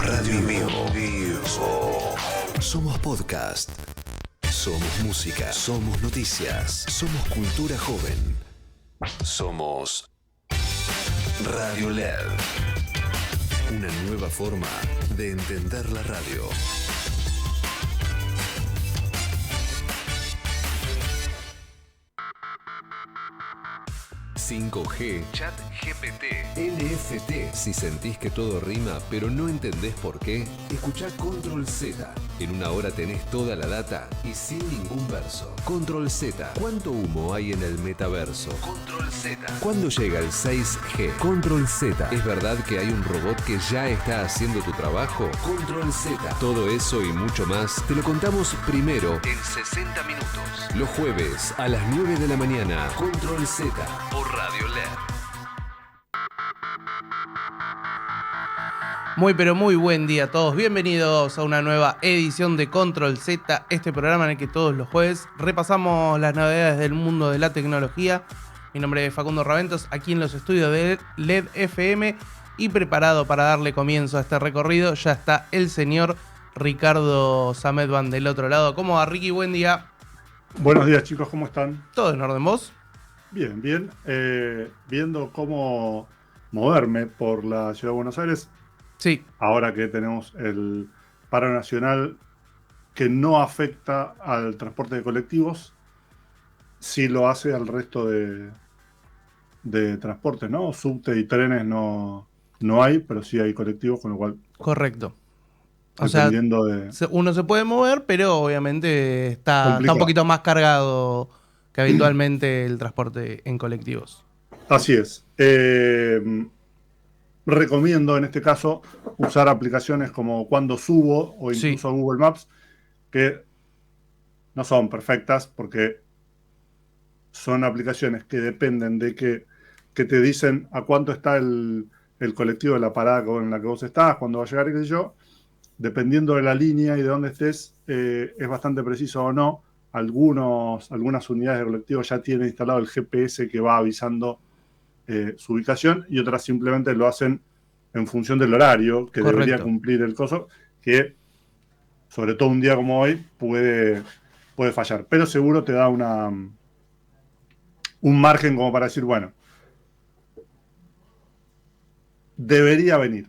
Radio Vivo. Somos podcast. Somos música. Somos noticias. Somos cultura joven. Somos Radio LED. Una nueva forma de entender la radio. .5G, Chat GPT, NFT. Si sentís que todo rima, pero no entendés por qué, escuchá Control Z. En una hora tenés toda la data y sin ningún verso. Control Z. ¿Cuánto humo hay en el metaverso? Control Z. ¿Cuándo llega el 6G? Control Z. ¿Es verdad que hay un robot que ya está haciendo tu trabajo? Control Z. Todo eso y mucho más te lo contamos primero en 60 minutos. Los jueves a las 9 de la mañana. Control Z por Radio LED. Muy pero muy buen día a todos, bienvenidos a una nueva edición de Control Z, este programa en el que todos los jueves repasamos las novedades del mundo de la tecnología. Mi nombre es Facundo Raventos, aquí en los estudios de LED FM, y preparado para darle comienzo a este recorrido ya está el señor Ricardo Samedban del otro lado. ¿Cómo va, Ricky? Buen día. Buenos días, chicos, ¿cómo están? ¿Todo en orden, vos? Bien, bien. Viendo cómo moverme por la ciudad de Buenos Aires. Sí. Ahora que tenemos el paro nacional que no afecta al transporte de colectivos, sí lo hace al resto de transportes, ¿no? Subte y trenes no hay, pero sí hay colectivos, con lo cual... Correcto. O dependiendo sea, uno se puede mover, pero obviamente está un poquito más cargado que habitualmente el transporte en colectivos. Así es. Recomiendo en este caso usar aplicaciones como Cuando Subo o incluso Google Maps, que no son perfectas porque son aplicaciones que dependen de que te dicen a cuánto está el colectivo de la parada en la que vos estás, cuándo va a llegar y qué sé yo. Dependiendo de la línea y de dónde estés, es bastante preciso o no. Algunas unidades de colectivo ya tienen instalado el GPS que va avisando su ubicación, y otras simplemente lo hacen en función del horario que debería cumplir el coso, que sobre todo un día como hoy puede fallar, pero seguro te da un margen como para decir, bueno, debería venir.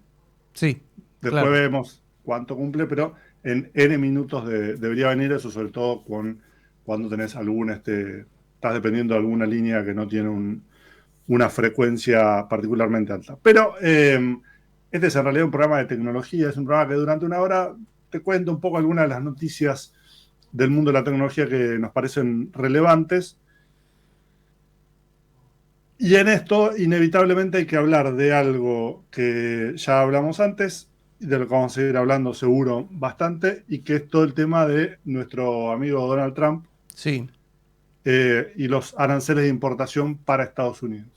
Sí. Después vemos cuánto cumple, pero en N minutos debería venir. Eso sobre todo cuando tenés estás dependiendo de alguna línea que no tiene una frecuencia particularmente alta. Pero este es en realidad un programa de tecnología, es un programa que durante una hora te cuento un poco algunas de las noticias del mundo de la tecnología que nos parecen relevantes. Y en esto, inevitablemente, hay que hablar de algo que ya hablamos antes, y de lo que vamos a seguir hablando seguro bastante, y que es todo el tema de nuestro amigo Donald Trump. Sí. Y los aranceles de importación para Estados Unidos.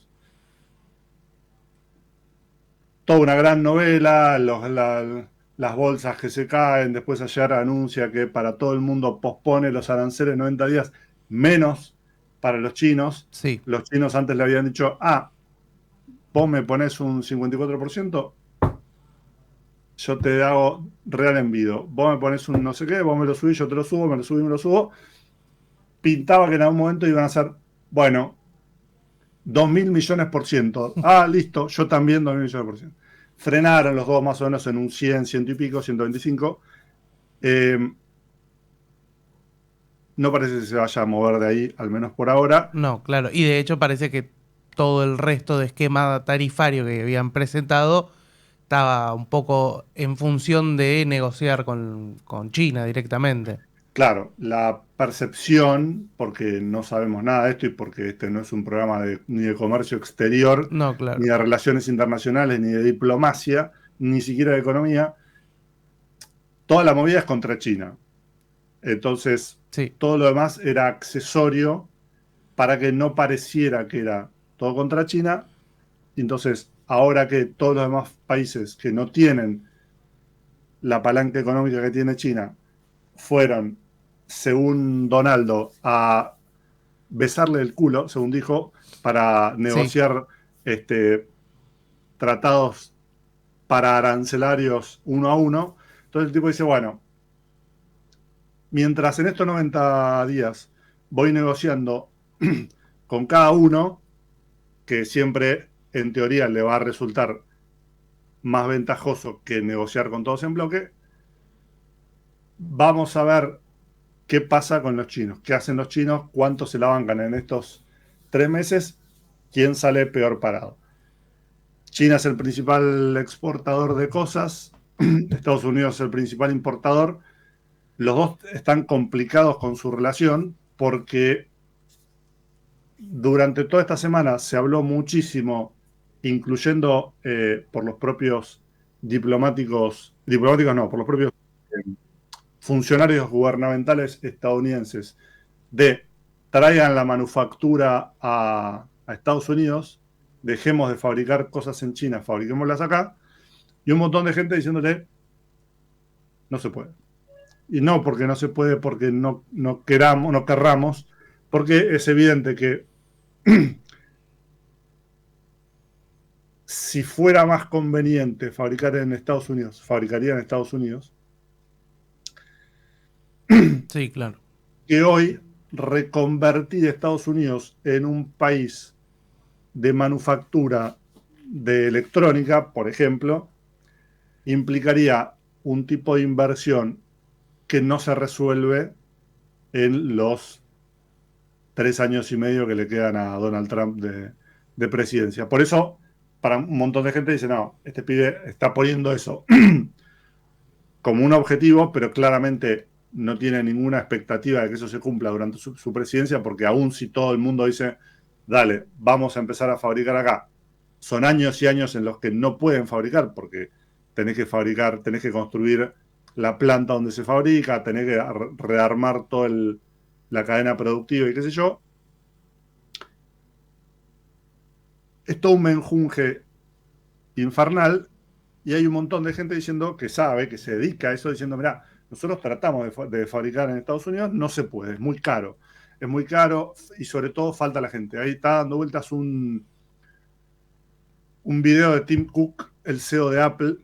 Toda una gran novela, las bolsas que se caen, después ayer anuncia que para todo el mundo pospone los aranceles 90 días, menos para los chinos. Sí. Los chinos antes le habían dicho, vos me pones un 54%, yo te hago real envido. Vos me pones un no sé qué, vos me lo subís, yo te lo subo, me lo subís, me lo subo. Pintaba que en algún momento iban a ser, bueno, 2.000 millones%. Listo, yo también 2.000 millones%. Frenaron los dos más o menos en un 100, 100 y pico, 125. No parece que se vaya a mover de ahí, al menos por ahora. No, claro. Y de hecho parece que todo el resto de esquema tarifario que habían presentado estaba un poco en función de negociar con China directamente. Claro, la percepción, porque no sabemos nada de esto y porque este no es un programa ni de comercio exterior, no, claro, ni de relaciones internacionales, ni de diplomacia, ni siquiera de economía, toda la movida es contra China. Entonces, todo lo demás era accesorio para que no pareciera que era todo contra China. Entonces, ahora que todos los demás países que no tienen la palanca económica que tiene China fueron, según Donaldo, a besarle el culo, según dijo, para negociar tratados para arancelarios uno a uno. Entonces el tipo dice, bueno, mientras en estos 90 días voy negociando con cada uno, que siempre en teoría le va a resultar más ventajoso que negociar con todos en bloque, vamos a ver qué pasa con los chinos, qué hacen los chinos, cuánto se la bancan en estos 3 meses, quién sale peor parado. China es el principal exportador de cosas, Estados Unidos es el principal importador. Los dos están complicados con su relación porque durante toda esta semana se habló muchísimo, incluyendo por los propios diplomáticos no, por los propios funcionarios gubernamentales estadounidenses, de traigan la manufactura a Estados Unidos, dejemos de fabricar cosas en China, fabriquémoslas acá, y un montón de gente diciéndole, no se puede. Y no porque no se puede, porque no querramos, porque es evidente que si fuera más conveniente fabricar en Estados Unidos, fabricaría en Estados Unidos. Sí, claro. Que hoy reconvertir Estados Unidos en un país de manufactura de electrónica, por ejemplo, implicaría un tipo de inversión que no se resuelve en los 3 años y medio que le quedan a Donald Trump de presidencia. Por eso, para un montón de gente dice, no, este pibe está poniendo eso como un objetivo, pero claramente no tiene ninguna expectativa de que eso se cumpla durante su presidencia, porque aún si todo el mundo dice, dale, vamos a empezar a fabricar acá, son años y años en los que no pueden fabricar, porque tenés que construir la planta donde se fabrica, tenés que rearmar toda la cadena productiva y qué sé yo. Es todo un menjunje infernal y hay un montón de gente diciendo que sabe, que se dedica a eso, diciendo, mirá, nosotros tratamos de fabricar en Estados Unidos, no se puede, es muy caro y sobre todo falta la gente. Ahí está dando vueltas un video de Tim Cook, el CEO de Apple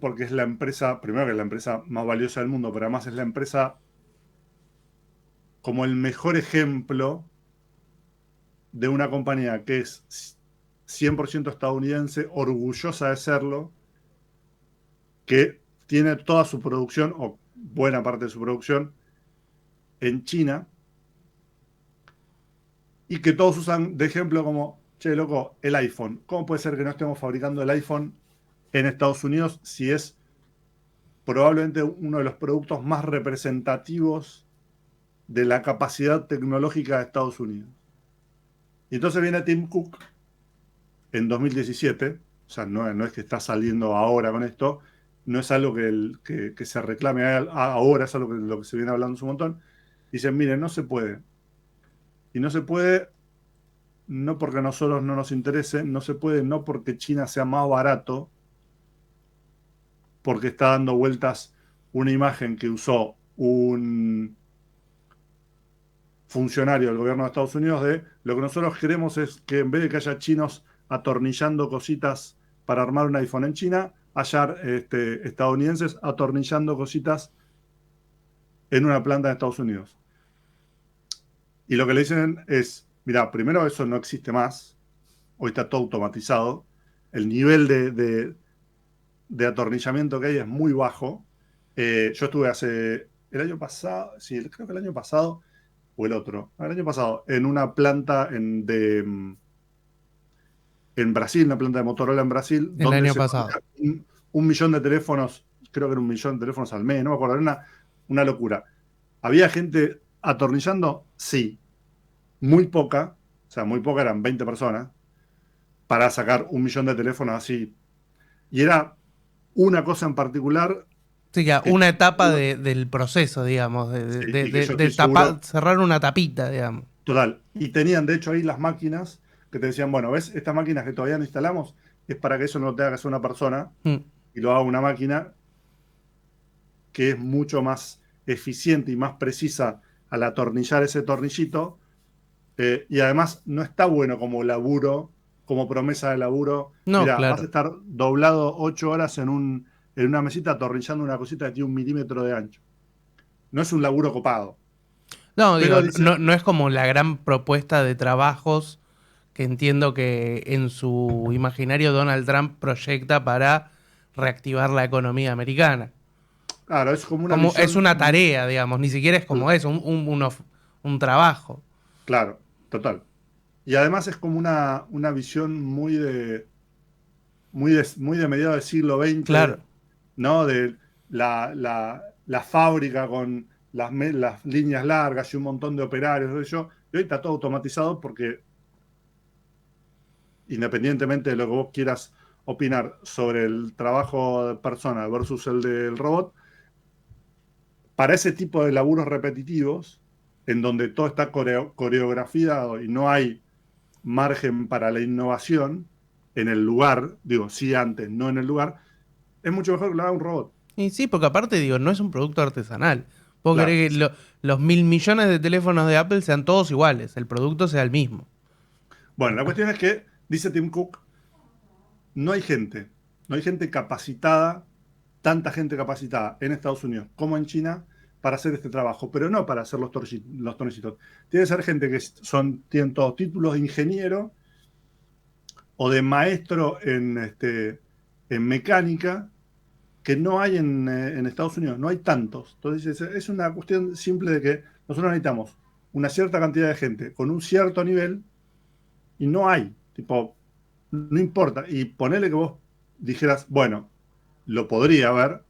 porque es la empresa, primero que es la empresa más valiosa del mundo, pero además es la empresa como el mejor ejemplo de una compañía que es 100% estadounidense, orgullosa de serlo, que tiene toda su producción, o buena parte de su producción, en China, y que todos usan de ejemplo como, che, loco, el iPhone. ¿Cómo puede ser que no estemos fabricando el iPhone en Estados Unidos si es probablemente uno de los productos más representativos de la capacidad tecnológica de Estados Unidos? Y entonces viene Tim Cook en 2017, o sea, no es que está saliendo ahora con esto, no es algo que se reclame ahora, es algo lo que se viene hablando un montón. Dicen, miren, no se puede. Y no se puede no porque a nosotros no nos interese, no se puede no porque China sea más barato, porque está dando vueltas una imagen que usó un funcionario del gobierno de Estados Unidos de lo que nosotros queremos es que en vez de que haya chinos atornillando cositas para armar un iPhone en China, haya estadounidenses atornillando cositas en una planta de Estados Unidos. Y lo que le dicen es, mira, primero eso no existe más, hoy está todo automatizado, el nivel de atornillamiento que hay es muy bajo. Yo estuve el año pasado, sí, creo que el año pasado, o el otro, el año pasado, en una planta en Brasil, una planta de Motorola en Brasil, el donde año se pasado. un millón de teléfonos, creo que era 1 millón de teléfonos al mes, no me acuerdo, era una locura. ¿Había gente atornillando? Sí. Muy poca, o sea, muy poca, eran 20 personas, para sacar 1 millón de teléfonos así. Y era una cosa en particular. Sí, ya, una etapa del proceso, digamos, cerrar una tapita, digamos. Total. Y tenían, de hecho, ahí las máquinas que te decían, bueno, ¿ves? Estas máquinas que todavía no instalamos es para que eso no lo tenga que hacer una persona y lo haga una máquina que es mucho más eficiente y más precisa al atornillar ese tornillito. Y además no está bueno como laburo como promesa de laburo. No, Mira, claro. vas a estar doblado 8 horas en una mesita atornillando una cosita que tiene 1 milímetro de ancho. No es un laburo copado. No, digo, Pero dice, no es como la gran propuesta de trabajos que entiendo que en su imaginario Donald Trump proyecta para reactivar la economía americana. claro, es como una Como es visión, una tarea, digamos, ni siquiera es como eso, un trabajo. claro, total. Y además es como una visión muy de mediados del siglo XX, Claro. ¿no? De la fábrica con las líneas largas y un montón de operarios, todo eso. Y hoy está todo automatizado porque, independientemente de lo que vos quieras opinar sobre el trabajo de persona versus el del robot, para ese tipo de laburos repetitivos, en donde todo está coreografiado y no hay margen para la innovación en el lugar, digo, sí antes, no en el lugar, es mucho mejor que lo haga un robot. Y sí, porque aparte, digo, no es un producto artesanal. Vos Claro. querés que los 1.000 millones de teléfonos de Apple sean todos iguales, el producto sea el mismo. Bueno, la cuestión es que, dice Tim Cook, no hay gente capacitada, tanta gente capacitada en Estados Unidos como en China para hacer este trabajo, pero no para hacer los tornillitos. Tiene que ser gente que tienen todos títulos de ingeniero o de maestro en mecánica, que no hay en Estados Unidos, no hay tantos. Entonces es una cuestión simple de que nosotros necesitamos una cierta cantidad de gente con un cierto nivel y no hay. Tipo, no importa. Y ponele que vos dijeras, bueno, lo podría haber,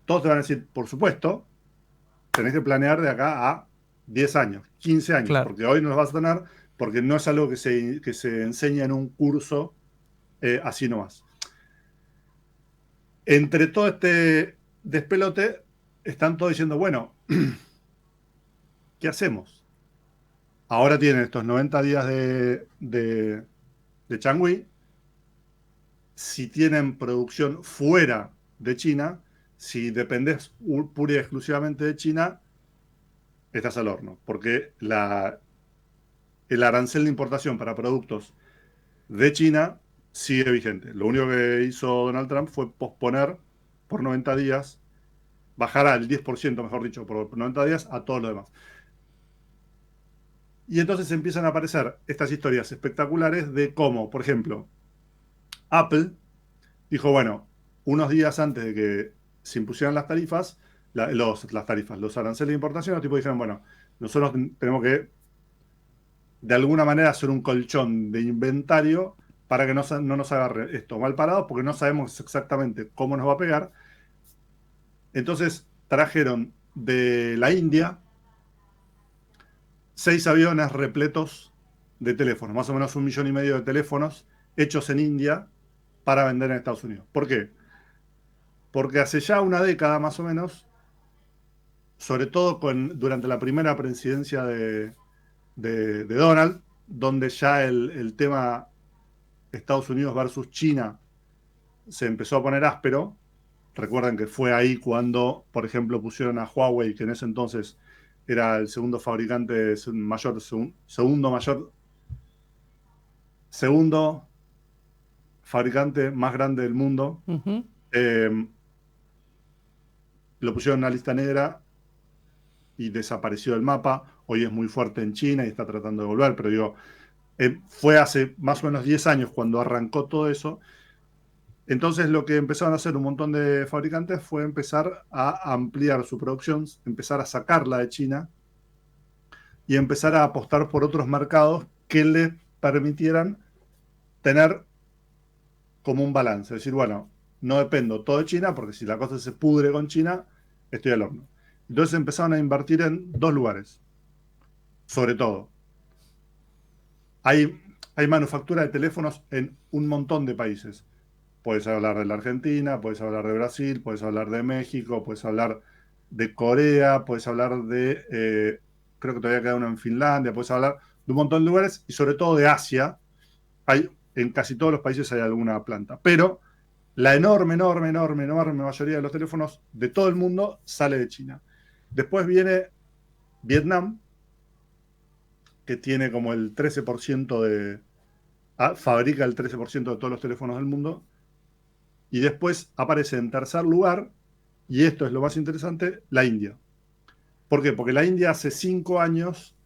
todos te van a decir, por supuesto, tenés que planear de acá a 10 años, 15 años, Claro. porque hoy no los vas a tener, porque no es algo que se enseña en un curso así nomás. Entre todo este despelote, están todos diciendo, bueno, ¿qué hacemos? Ahora tienen estos 90 días de Changui. Si tienen producción fuera de China, si dependés pura y exclusivamente de China, estás al horno. Porque el arancel de importación para productos de China sigue vigente. Lo único que hizo Donald Trump fue posponer por 90 días, bajar al 10%, mejor dicho, por 90 días a todo lo demás. Y entonces empiezan a aparecer estas historias espectaculares de cómo, por ejemplo, Apple dijo, bueno, unos días antes de que se impusieran las tarifas, los aranceles de importación, los tipos dijeron, bueno, nosotros tenemos que de alguna manera hacer un colchón de inventario para que no nos agarre esto mal parado, porque no sabemos exactamente cómo nos va a pegar. Entonces trajeron de la India 6 aviones repletos de teléfonos, más o menos 1,5 millones de teléfonos hechos en India para vender en Estados Unidos. ¿Por qué? Porque hace ya una década más o menos, sobre todo durante la primera presidencia de Donald, donde ya el tema Estados Unidos versus China se empezó a poner áspero. Recuerden que fue ahí cuando, por ejemplo, pusieron a Huawei, que en ese entonces era el segundo fabricante mayor, segundo fabricante más grande del mundo. Ujú. Lo pusieron en una lista negra y desapareció del mapa. Hoy es muy fuerte en China y está tratando de volver, pero digo, fue hace más o menos 10 años cuando arrancó todo eso. Entonces lo que empezaron a hacer un montón de fabricantes fue empezar a ampliar su producción, empezar a sacarla de China y empezar a apostar por otros mercados que les permitieran tener como un balance. Es decir, bueno, no dependo todo de China, porque si la cosa se pudre con China, estoy al horno. Entonces empezaron a invertir en dos lugares, sobre todo. Hay manufactura de teléfonos en un montón de países. Puedes hablar de la Argentina, puedes hablar de Brasil, puedes hablar de México, puedes hablar de Corea, puedes hablar creo que todavía queda uno en Finlandia, puedes hablar de un montón de lugares y sobre todo de Asia. En casi todos los países hay alguna planta. Pero la enorme, enorme, enorme, enorme mayoría de los teléfonos de todo el mundo sale de China. Después viene Vietnam, que tiene como el 13% fabrica el 13% de todos los teléfonos del mundo. Y después aparece en tercer lugar, y esto es lo más interesante, la India. ¿Por qué? Porque la India hace 5 años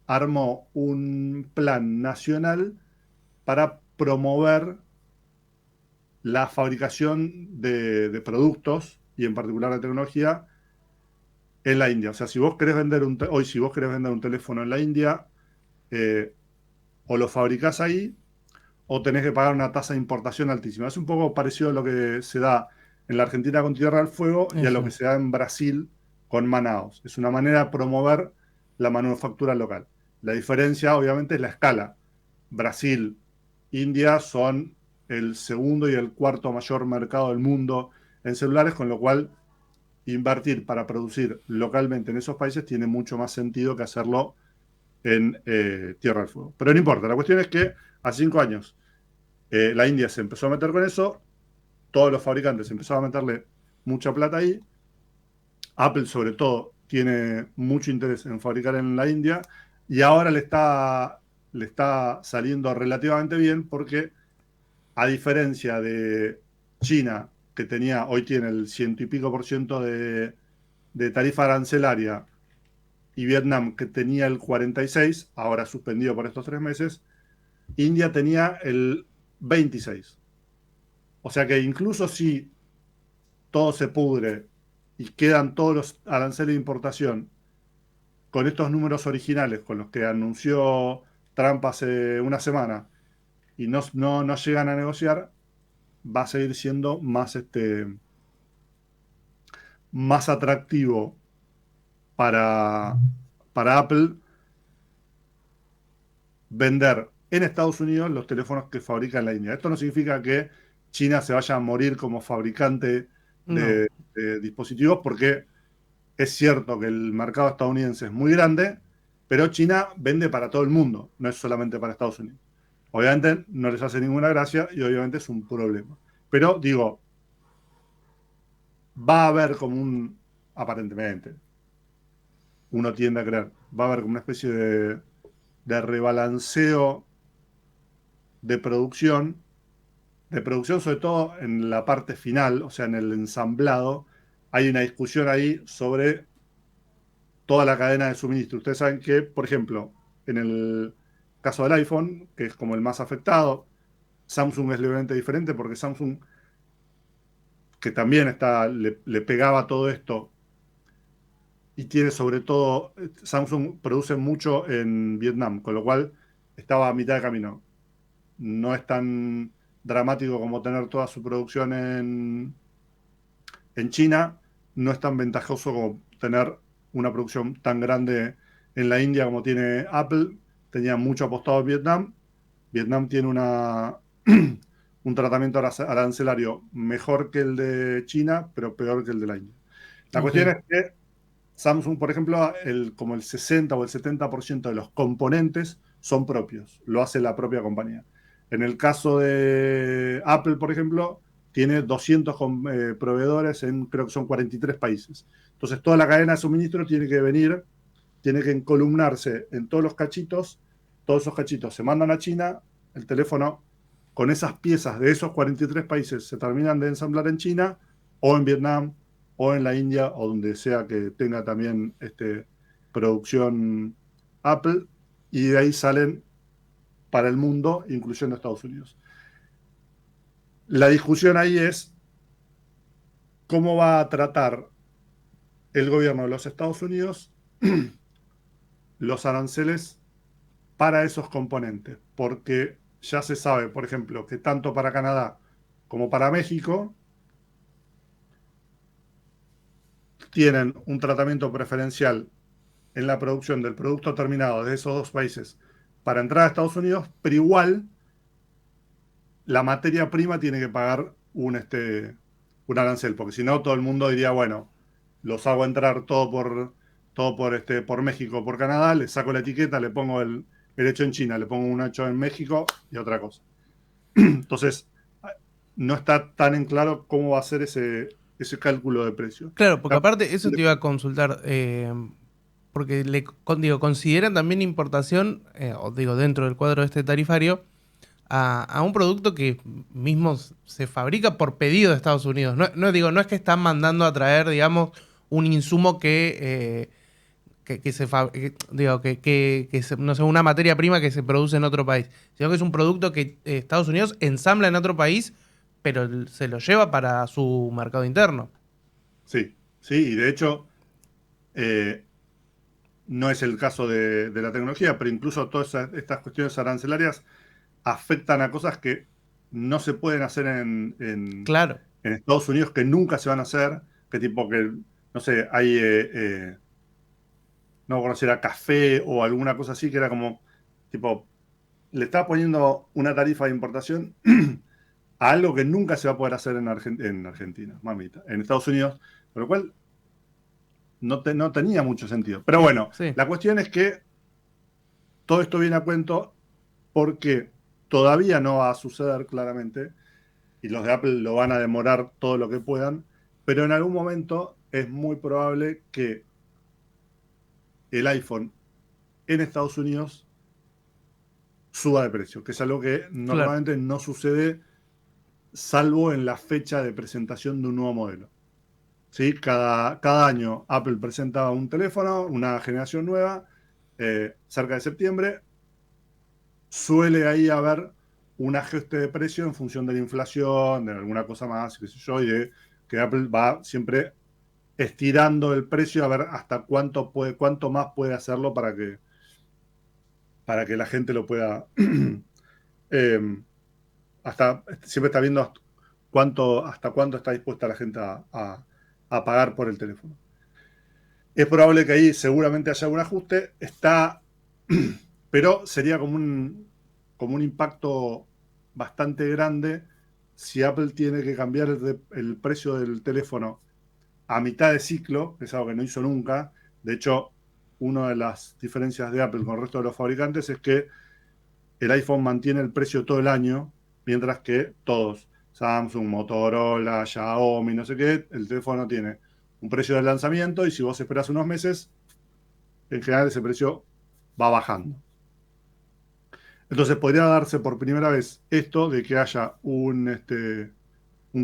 armó un plan nacional para promover la fabricación de productos y en particular de tecnología en la India. O sea, si vos querés vender si vos querés vender un teléfono en la India, o lo fabricás ahí o tenés que pagar una tasa de importación altísima. Es un poco parecido a lo que se da en la Argentina con Tierra del Fuego y a lo que se da en Brasil con Manaos. Es una manera de promover la manufactura local. La diferencia, obviamente, es la escala. Brasil, India son el segundo y el cuarto mayor mercado del mundo en celulares, con lo cual invertir para producir localmente en esos países tiene mucho más sentido que hacerlo en Tierra del Fuego. Pero no importa, la cuestión es que a 5 años la India se empezó a meter con eso, todos los fabricantes empezaron a meterle mucha plata ahí. Apple, sobre todo, tiene mucho interés en fabricar en la India y ahora le está saliendo relativamente bien porque, a diferencia de China, que hoy tiene el 100 y pico% de tarifa arancelaria, y Vietnam, que tenía el 46%, ahora suspendido por estos 3 meses, India tenía el 26%. O sea que incluso si todo se pudre y quedan todos los aranceles de importación con estos números originales con los que anunció Trump hace una semana y no llegan a negociar, va a seguir siendo más atractivo para Apple vender en Estados Unidos los teléfonos que fabrica en la India. Esto no significa que China se vaya a morir como fabricante de dispositivos, porque es cierto que el mercado estadounidense es muy grande, pero China vende para todo el mundo, no es solamente para Estados Unidos. Obviamente no les hace ninguna gracia y obviamente es un problema. Pero digo, va a haber aparentemente, uno tiende a creer, va a haber como una especie de rebalanceo de producción sobre todo en la parte final, o sea, en el ensamblado. Hay una discusión ahí sobre toda la cadena de suministro. Ustedes saben que, por ejemplo, en el caso del iPhone, que es como el más afectado, Samsung es levemente diferente porque Samsung, que también le pegaba todo esto, y tiene sobre todo, Samsung produce mucho en Vietnam, con lo cual estaba a mitad de camino. No es tan dramático como tener toda su producción en China, no es tan ventajoso como tener una producción tan grande en la India como tiene Apple. Tenía mucho apostado en Vietnam. Vietnam tiene un tratamiento arancelario mejor que el de China, pero peor que el de la India. La cuestión es que Samsung, por ejemplo, como el 60 o el 70% de los componentes son propios, lo hace la propia compañía. En el caso de Apple, por ejemplo, tiene 200 proveedores creo que son 43 países. Entonces, toda la cadena de suministro tiene que encolumnarse en todos esos cachitos se mandan a China, el teléfono con esas piezas de esos 43 países se terminan de ensamblar en China o en Vietnam o en la India o donde sea que tenga también producción Apple, y de ahí salen para el mundo, incluyendo Estados Unidos. La discusión ahí es cómo va a tratar el gobierno de los Estados Unidos los aranceles para esos componentes, porque ya se sabe, por ejemplo, que tanto para Canadá como para México tienen un tratamiento preferencial en la producción del producto terminado de esos dos países para entrar a Estados Unidos, pero igual la materia prima tiene que pagar un arancel, porque si no todo el mundo diría, bueno, los hago entrar todo por México, por Canadá, le saco la etiqueta, le pongo el hecho en China, le pongo un hecho en México y otra cosa. Entonces, no está tan en claro cómo va a ser ese cálculo de precio. Claro, porque aparte eso te iba a consultar, porque consideran también importación, dentro del cuadro este tarifario, a un producto que mismo se fabrica por pedido de Estados Unidos. No es que están mandando a traer, digamos, un insumo no sé, una materia prima que se produce en otro país, sino que es un producto que Estados Unidos ensambla en otro país, pero se lo lleva para su mercado interno. Sí, sí, y de hecho no es el caso de la tecnología, pero incluso todas estas cuestiones arancelarias afectan a cosas que no se pueden hacer Claro. en Estados Unidos, que nunca se van a hacer, que tipo que, no sé, hay, no conociera café o alguna cosa así, que era como, tipo, le estaba poniendo una tarifa de importación a algo que nunca se va a poder hacer en Argentina, mamita, en Estados Unidos, con lo cual no tenía mucho sentido. Pero bueno, Sí. la cuestión es que todo esto viene a cuento porque todavía no va a suceder claramente y los de Apple lo van a demorar todo lo que puedan, pero en algún momento es muy probable que el iPhone en Estados Unidos suba de precio, que es algo que Claro. normalmente no sucede salvo en la fecha de presentación de un nuevo modelo. ¿Sí? Cada año Apple presenta un teléfono, una generación nueva, cerca de septiembre. Suele ahí haber un ajuste de precio en función de la inflación, de alguna cosa más, qué sé yo, y de que Apple va siempre estirando el precio a ver hasta cuánto más puede hacerlo para que la gente lo pueda. Siempre está viendo hasta cuánto está dispuesta la gente a pagar por el teléfono. Es probable que ahí seguramente haya un ajuste, pero sería como un impacto bastante grande si Apple tiene que cambiar el precio del teléfono a mitad de ciclo, que es algo que no hizo nunca. De hecho, una de las diferencias de Apple con el resto de los fabricantes es que el iPhone mantiene el precio todo el año, mientras que todos, Samsung, Motorola, Xiaomi, no sé qué, el teléfono tiene un precio de lanzamiento y si vos esperás unos meses, en general ese precio va bajando. Entonces podría darse por primera vez esto de que haya un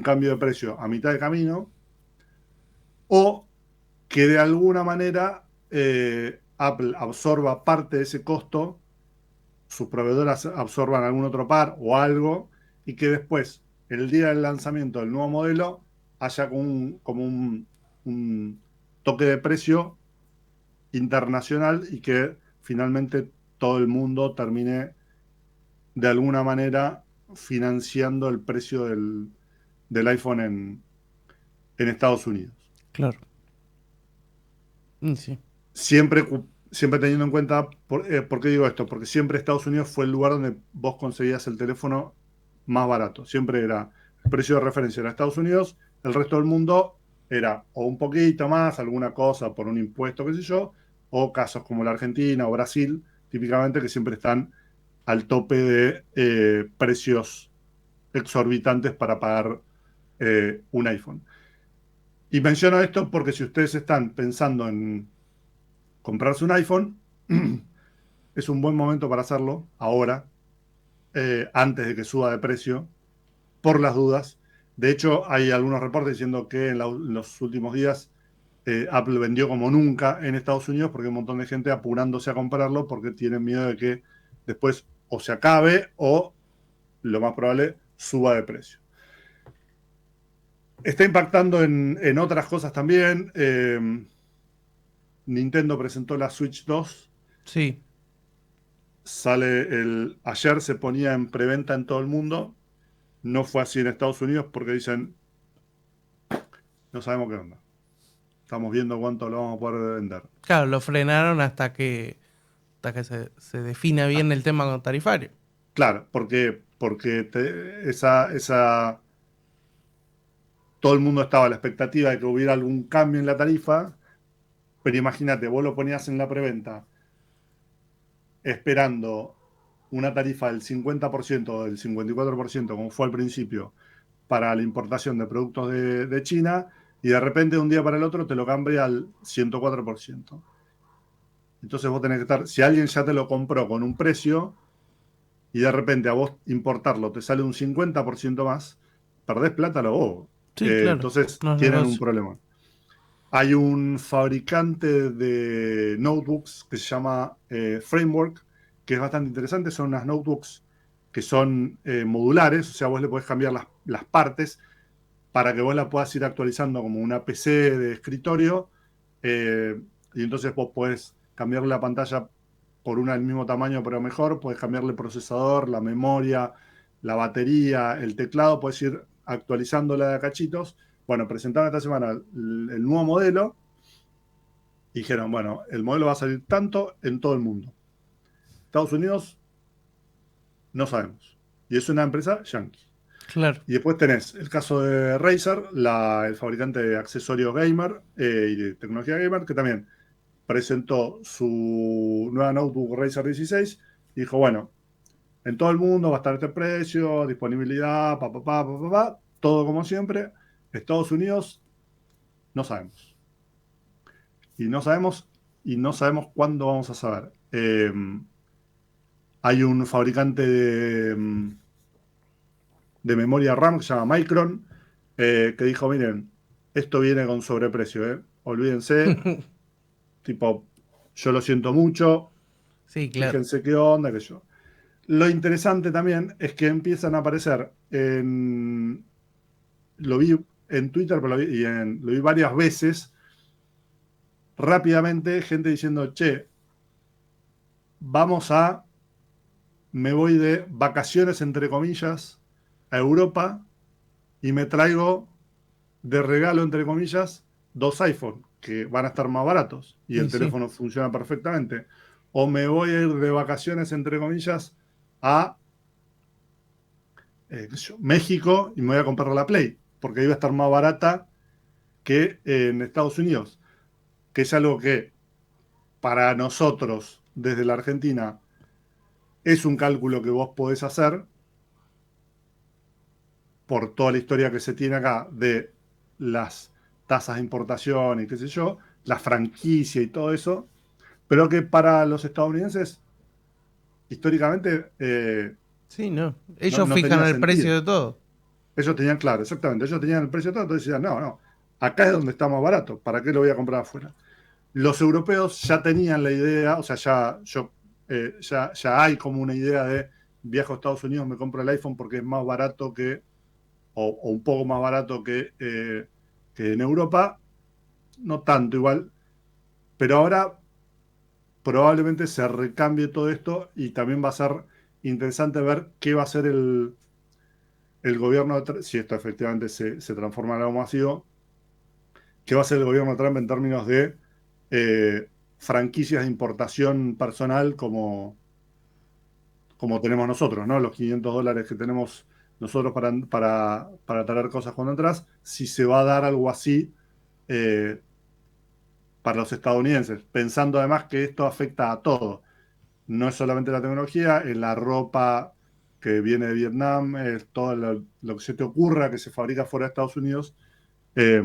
cambio de precio a mitad de camino o que de alguna manera Apple absorba parte de ese costo, sus proveedoras absorban algún otro par o algo, y que después, el día del lanzamiento del nuevo modelo, haya como un toque de precio internacional y que finalmente todo el mundo termine de alguna manera financiando el precio del iPhone en Estados Unidos. Claro. Sí. Siempre teniendo en cuenta, ¿por qué digo esto? Porque siempre Estados Unidos fue el lugar donde vos conseguías el teléfono más barato. Siempre era el precio de referencia era Estados Unidos, el resto del mundo era o un poquito más, alguna cosa por un impuesto, qué sé yo, o casos como la Argentina o Brasil, típicamente que siempre están al tope de precios exorbitantes para pagar un iPhone. Y menciono esto porque si ustedes están pensando en comprarse un iPhone, es un buen momento para hacerlo ahora, antes de que suba de precio, por las dudas. De hecho, hay algunos reportes diciendo que en los últimos días Apple vendió como nunca en Estados Unidos porque hay un montón de gente apurándose a comprarlo porque tienen miedo de que después o se acabe o, lo más probable, suba de precio. Está impactando en otras cosas también. Nintendo presentó la Switch 2. Sí. Ayer se ponía en preventa en todo el mundo. No fue así en Estados Unidos porque dicen, no sabemos qué onda. Estamos viendo cuánto lo vamos a poder vender. Claro, lo frenaron hasta que se defina bien el tema tarifario. Claro, porque todo el mundo estaba a la expectativa de que hubiera algún cambio en la tarifa, pero imagínate, vos lo ponías en la preventa esperando una tarifa del 50% o del 54%, como fue al principio, para la importación de productos de China, y de repente de un día para el otro te lo cambia al 104%. Entonces vos tenés que estar, si alguien ya te lo compró con un precio y de repente a vos importarlo te sale un 50% más, perdés plata lo vos. Sí, claro. Entonces No es tienen un negocio. problema. Hay un fabricante de notebooks que se llama Framework, que es bastante interesante. Son unas notebooks que son modulares, o sea, vos le podés cambiar las partes para que vos la puedas ir actualizando como una PC de escritorio. Y entonces vos podés cambiarle la pantalla por una del mismo tamaño pero mejor, podés cambiarle el procesador, la memoria, la batería, el teclado, podés ir actualizándola de a cachitos. Bueno, presentaron esta semana el nuevo modelo y dijeron, bueno, el modelo va a salir tanto en todo el mundo. Estados Unidos, no sabemos. Y es una empresa yankee. Claro. Y después tenés el caso de Razer, el fabricante de accesorios gamer y de tecnología gamer, que también presentó su nueva notebook Razer 16 y dijo, bueno, en todo el mundo va a estar este precio, disponibilidad, todo como siempre. Estados Unidos, no sabemos. Y no sabemos, y no sabemos cuándo vamos a saber. Hay un fabricante de memoria RAM que se llama Micron, que dijo, miren, esto viene con sobreprecio, olvídense, tipo, yo lo siento mucho, Sí, claro. fíjense qué onda, que yo. Lo interesante también es que empiezan a aparecer lo vi en Twitter, pero lo vi varias veces, rápidamente, gente diciendo, che, me voy de vacaciones, entre comillas, a Europa y me traigo de regalo, entre comillas, 2 iPhone, que van a estar más baratos y Y el sí. teléfono funciona perfectamente. O me voy a ir de vacaciones, entre comillas, a México y me voy a comprar la Play, porque ahí va a estar más barata que en Estados Unidos, que es algo que para nosotros, desde la Argentina, es un cálculo que vos podés hacer por toda la historia que se tiene acá de las tasas de importación y qué sé yo, la franquicia y todo eso, pero que para los estadounidenses, históricamente, Sí, no. no, Ellos no fijan tenía el precio sentido. de todo. Ellos tenían claro, exactamente, ellos tenían el precio de todo, entonces decían, no, no, acá es donde está más barato, ¿para qué lo voy a comprar afuera? Los europeos ya tenían la idea, o sea, ya hay como una idea de viajo a Estados Unidos, me compro el iPhone porque es más barato o un poco más barato que en Europa, no tanto igual, pero ahora probablemente se recambie todo esto y también va a ser interesante ver qué va a hacer el gobierno, si esto efectivamente se transforma en algo masivo, qué va a hacer el gobierno de Trump en términos de franquicias de importación personal como tenemos nosotros, ¿no? Los $500 que tenemos nosotros para traer cosas cuando entras, si se va a dar algo así eh, para los estadounidenses, pensando además que esto afecta a todo. No es solamente la tecnología, es la ropa que viene de Vietnam, es todo lo que se te ocurra que se fabrica fuera de Estados Unidos eh,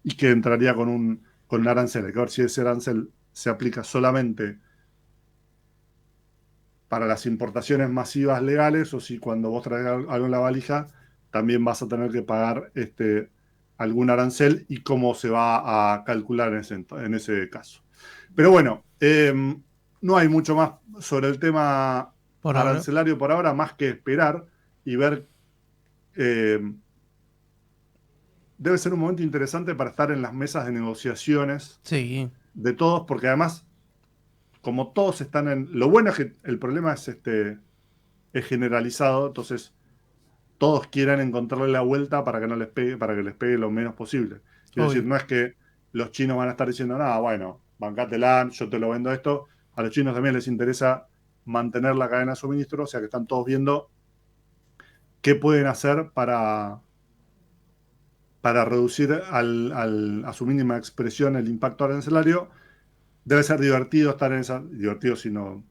y que entraría con un arancel. Hay que ver si ese arancel se aplica solamente para las importaciones masivas legales o si cuando vos traes algo en la valija también vas a tener que pagar algún arancel y cómo se va a calcular en ese caso. Pero bueno, no hay mucho más sobre el tema Por ahora. arancelario por ahora, más que esperar y ver. eh, Debe ser un momento interesante para estar en las mesas de negociaciones Sí. de todos, porque además, como todos están en. Lo bueno es que el problema es generalizado, entonces todos quieren encontrarle la vuelta para que no les pegue, para que les pegue lo menos posible. Quiero decir, Obvio. no es que los chinos van a estar diciendo, nada, bueno, bancátela, yo te lo vendo esto. A los chinos también les interesa mantener la cadena de suministro, o sea que están todos viendo qué pueden hacer para reducir a su mínima expresión el impacto arancelario. Debe ser divertido estar en esa. Divertido si no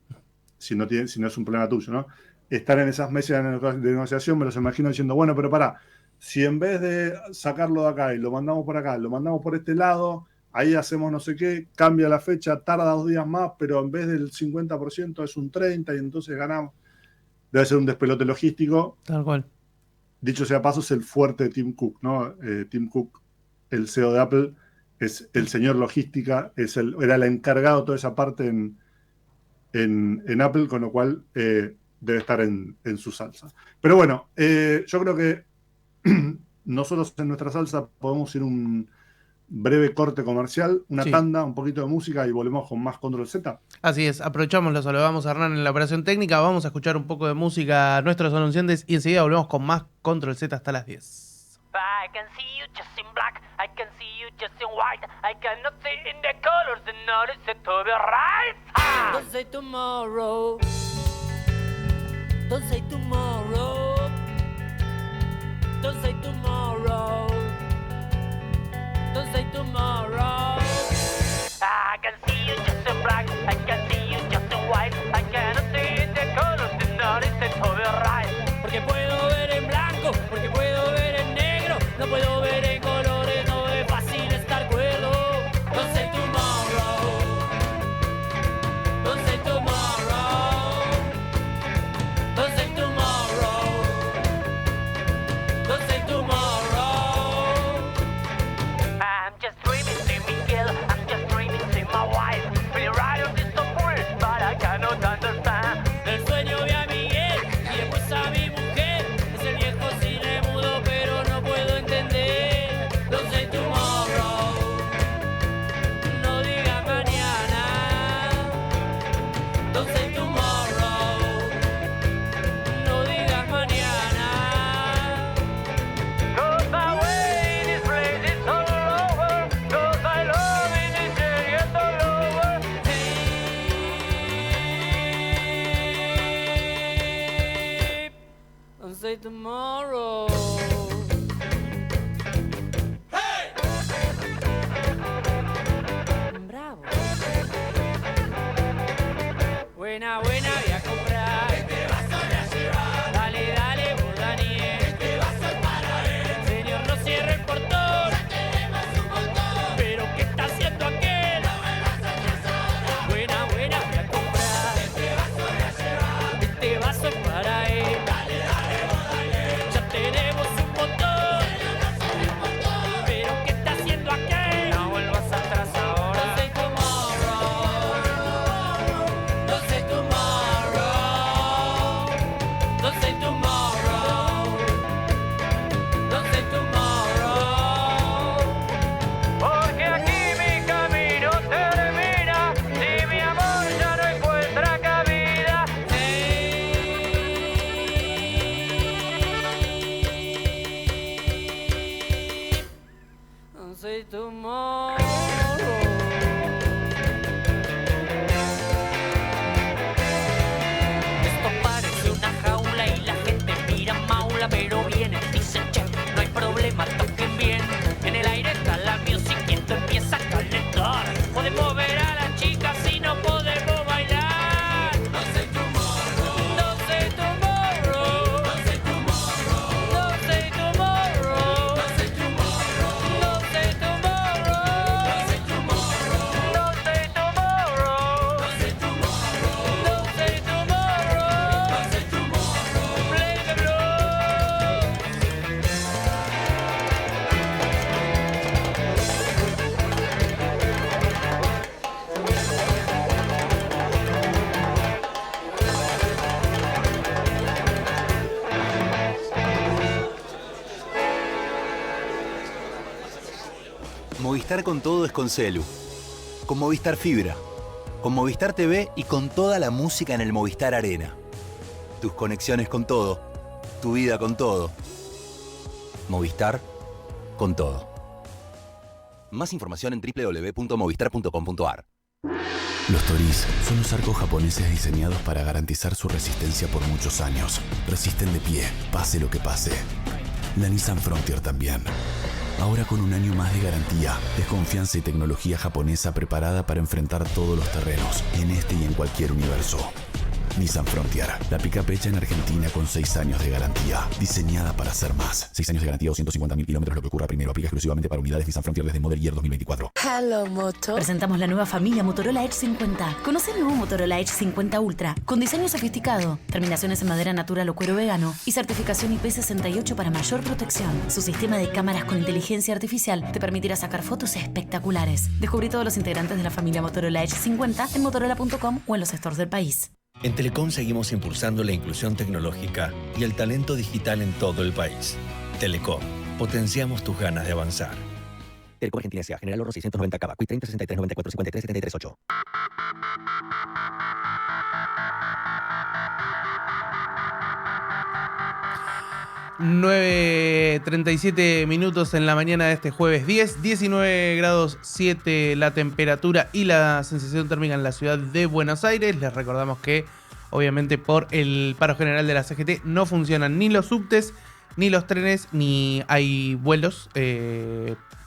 es un problema tuyo, ¿no? Estar en esas mesas de negociación, me los imagino diciendo, bueno, pero pará, si en vez de sacarlo de acá y lo mandamos por acá, lo mandamos por este lado, ahí hacemos no sé qué, cambia la fecha, tarda 2 días más, pero en vez del 50% es un 30% y entonces ganamos. Debe ser un despelote logístico. Tal cual. Dicho sea paso, es el fuerte de Tim Cook, ¿no? Tim Cook, el CEO de Apple, es el señor logística, era el encargado de toda esa parte en Apple, con lo cual debe estar en su salsa. Pero bueno, yo creo que nosotros en nuestra salsa podemos ir un breve corte comercial, una tanda, un poquito de música y volvemos con más Control Z. Así es, aprovechamos, lo saludamos a Hernán en la operación técnica, vamos a escuchar un poco de música a nuestros anunciantes y enseguida volvemos con más Control Z hasta las 10. I can see you just in black, I can see you just in white, I cannot see in the colors and notice it to be right. Don't say tomorrow, don't say tomorrow, don't say tomorrow, don't say tomorrow. I can see you just in black, I can see you just in white, I cannot see in the colors and notice it to be right. Porque puedo ver en blanco, porque puedo ver en negro, no puedo ver en colores, no es fácil estar cuerdo. Don't say tomorrow, don't say tomorrow, don't say tomorrow, don't say tomorrow. I'm just dreaming, see me kill, I'm just dreaming, see my wife. Feel right of this support, but I cannot understand. El sueño vi a Miguel y después a mi mujer. Es el viejo cine mudo, pero no puedo entender. Don't say tomorrow, no diga mañana. Don't say tomorrow, no diga mañana. 'Cause I wait, this place is all over. 'Cause I love it, this area's all over. Hey, don't say tomorrow. Bravo. Buena, buena, voy a comprar. Este vaso voy a llevar. Dale, dale, vos, Daniel. Este vaso es para él. Señor, no cierre el portón. Ya tenemos un montón. Pero ¿qué está haciendo aquel? No vuelvas a atrasar. Buena, buena, voy a comprar. Este vaso voy a llevar. Este vaso es para él. Dale, dale, vos, Daniel. Ya tenemos un montón. Señor, no cierre el portón. Pero ¿qué está haciendo aquel? No vuelvas atrás ahora. Don't say tomorrow. Don't say tomorrow. Don't say tomorrow. Don't say tomorrow. Porque aquí mi camino termina si mi amor ya no encuentra cabida. Don't say tomorrow. Esto parece una jaula y la gente mira maula, pero vienen, dicen che, no hay problema, toquen bien. En el aire está la music y esto empieza a calentar. Podemos ver a las chicas y no podemos bailar. Don't say tomorrow, don't say tomorrow, don't say tomorrow, don't say tomorrow, don't say tomorrow, don't say tomorrow, don't say tomorrow, don't say tomorrow, don't say tomorrow, don't say tomorrow, don't say tomorrow, play the blues. Movistar con todo es con Celu. Con Movistar Fibra. Con Movistar TV y con toda la música en el Movistar Arena. Tus conexiones con todo. Tu vida con todo. Movistar con todo. Más información en www.movistar.com.ar. Los Toris son los arcos japoneses diseñados para garantizar su resistencia por muchos años. Resisten de pie, pase lo que pase. La Nissan Frontier también. Ahora con un año más de garantía, desconfianza y tecnología japonesa preparada para enfrentar todos los terrenos, en este y en cualquier universo. Nissan Frontier, la pick-up hecha en Argentina con 6 años de garantía, diseñada para ser más. 6 años de garantía, 250.000 kilómetros, lo que ocurra primero. Aplica exclusivamente para unidades Nissan Frontier desde Model Year 2024. Hello Moto. Presentamos la nueva familia Motorola Edge 50. Conoce el nuevo Motorola Edge 50 Ultra, con diseño sofisticado, terminaciones en madera natural o cuero vegano y certificación IP68 para mayor protección. Su sistema de cámaras con inteligencia artificial te permitirá sacar fotos espectaculares. Descubrí todos los integrantes de la familia Motorola Edge 50 en motorola.com o en los stores del país. En Telecom seguimos impulsando la inclusión tecnológica y el talento digital en todo el país. Telecom, potenciamos tus ganas de avanzar. Telecom Argentina S.A. General Oro 690 Cava. Quick 30 63 94 53 73 8. ...9:37 en la mañana de este jueves 10, 19 grados 7 la temperatura y la sensación térmica en la ciudad de Buenos Aires. Les recordamos que, obviamente, por el paro general de la CGT no funcionan ni los subtes, ni los trenes, ni hay vuelos,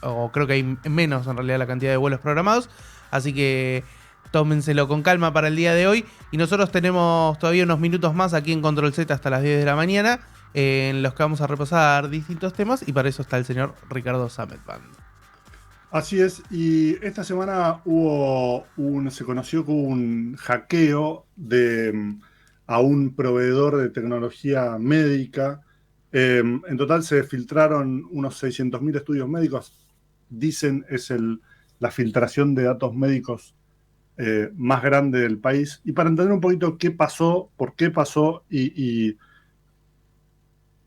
o creo que hay menos en realidad la cantidad de vuelos programados. Así que tómenselo con calma para el día de hoy. Y nosotros tenemos todavía unos minutos más aquí en Control Z hasta las 10 de la mañana, en los que vamos a repasar distintos temas, y para eso está el señor Ricardo Sametban. Así es, y esta semana se conoció que hubo un hackeo a un proveedor de tecnología médica. En total se filtraron unos 600.000 estudios médicos. Dicen es la filtración de datos médicos más grande del país. Y para entender un poquito qué pasó, por qué pasó y